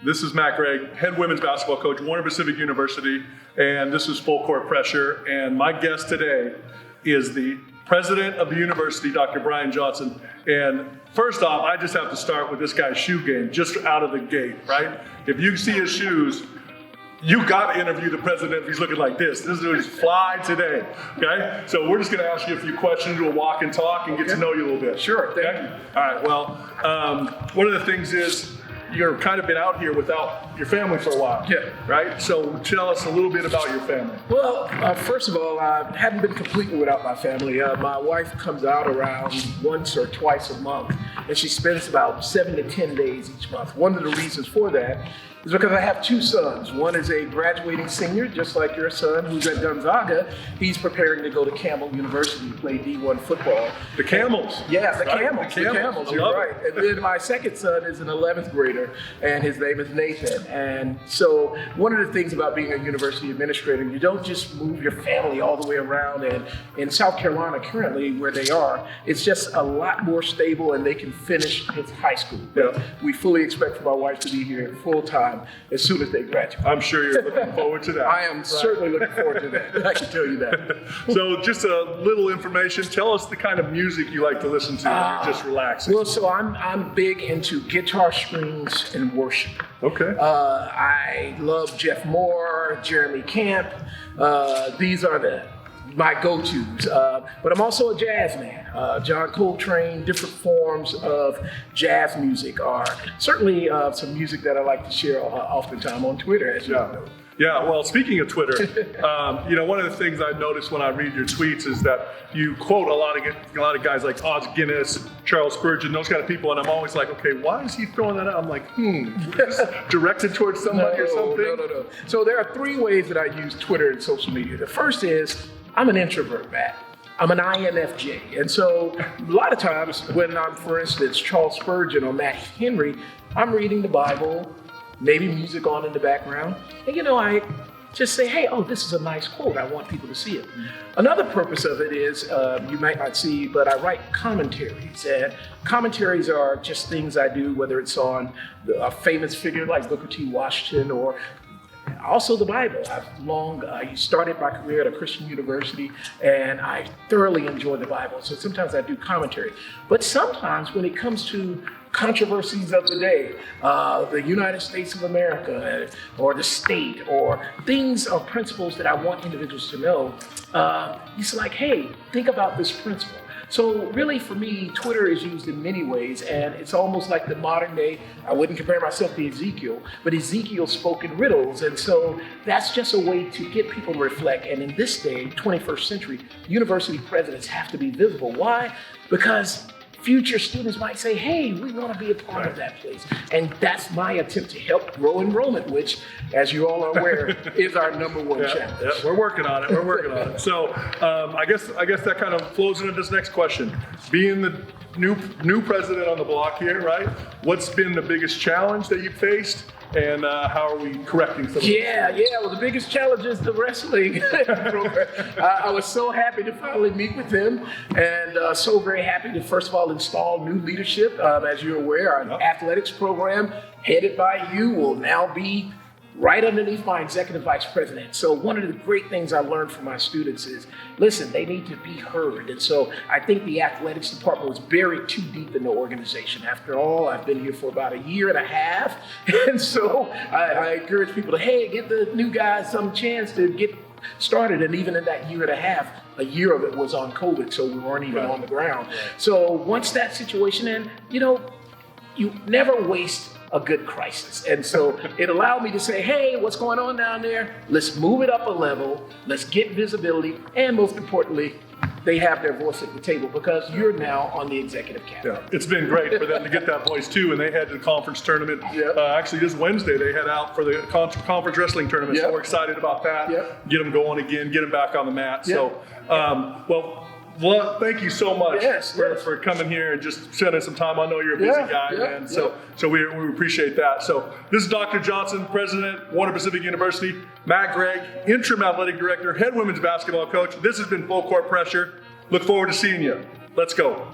This is Matt Gregg, head women's basketball coach, Warner Pacific University, and this is Full Court Pressure. And my guest today is the president of the university, Dr. Brian Johnson. And first off, I just have to start with this guy's shoe game, just out of the gate, right? If you see his shoes, you got to interview the president if he's looking like this. This dude is fly today, okay? So we're just going to ask you a few questions. We'll walk and talk and get to know you a little bit. Sure, thank you. All right, well, one of the things is you've kind of been out here without your family for a while, right? So tell us a little bit about your family. Well, first of all, I haven't been completely without my family. My wife comes out around once or twice a month, and she spends about 7 to 10 days each month. One of the reasons for that is because I have two sons. One is a graduating senior, just like your son, who's at Gonzaga. He's preparing to go to Campbell University to play D1 football. The Camels. Yeah, the right? Camels. The Camels, you're right. And then my second son is an 11th grader, and his name is Nathan. And so one of the things about being a university administrator, you don't just move your family all the way around. And in South Carolina, currently, where they are, it's just a lot more stable, and they can finish his high school. Yeah. We fully expect for my wife to be here full time as soon as they graduate. I'm sure you're looking forward to that. I am certainly looking forward to that. I can tell you that. So just a little information. Tell us the kind of music you like to listen to when you're just relaxing. Well, so I'm big into guitar strings and worship. Okay. I love Jeff Moore, Jeremy Camp. These are my go-tos. But I'm also a jazz man. John Coltrane, different forms of jazz music are certainly some music that I like to share oftentimes on Twitter, as you know. Yeah, well, speaking of Twitter, one of the things I notice when I read your tweets is that you quote a lot of guys like Oz Guinness, Charles Spurgeon, those kind of people, and I'm always like, okay, why is he throwing that out? I'm like, is this directed towards somebody or something? No. So there are three ways that I use Twitter and social media. The first is I'm an introvert, Matt. I'm an INFJ. And so a lot of times when I'm, for instance, Charles Spurgeon or Matt Henry, I'm reading the Bible, maybe music on in the background. And I just say, hey, this is a nice quote. I want people to see it. Another purpose of it is, you might not see, but I write commentaries. And commentaries are just things I do, whether it's on a famous figure like Booker T. Washington or also the Bible. I started my career at a Christian university, and I thoroughly enjoy the Bible. So sometimes I do commentary. But sometimes when it comes to controversies of the day, the United States of America, or the state, or things or principles that I want individuals to know, it's like, hey, think about this principle. So really for me, Twitter is used in many ways, and it's almost like the modern day, I wouldn't compare myself to Ezekiel, but Ezekiel spoke in riddles. And so that's just a way to get people to reflect. And in this day, 21st century, university presidents have to be visible. Why? Because future students might say, hey, we want to be a part of that place. And that's my attempt to help grow enrollment, which, as you all are aware, is our number one challenge. Yeah, we're working on it. So I guess that kind of flows into this next question. Being the new president on the block here, right? What's been the biggest challenge that you've faced? And how are we correcting some of those? Well, the biggest challenge is the wrestling program. I was so happy to finally meet with him, and so very happy to, first of all, install new leadership. As you're aware, our athletics program, headed by you, will now be right underneath my executive vice president. So one of the great things I learned from my students is, listen, they need to be heard. And so I think the athletics department was buried too deep in the organization. After all, I've been here for about a year and a half. And so I encourage people to, hey, get the new guys some chance to get started. And even in that year and a half, a year of it was on COVID, so we weren't even on the ground. So once that situation ended, you never waste a good crisis. And so it allowed me to say, hey, what's going on down there? Let's move it up a level. Let's get visibility. And most importantly, they have their voice at the table because you're now on the executive cabinet. Yeah, it's been great for them to get that voice too, and they had the conference tournament. Actually, this Wednesday they head out for the conference wrestling tournament, so we're excited about that. Get them going again, get them back on the mat. So, well, thank you so much for coming here and just spending some time. I know you're a busy guy, man. So we appreciate that. So this is Dr. Johnson, President, Warner Pacific University. Matt Gregg, Interim Athletic Director, Head Women's Basketball Coach. This has been Full Court Pressure. Look forward to seeing you. Let's go.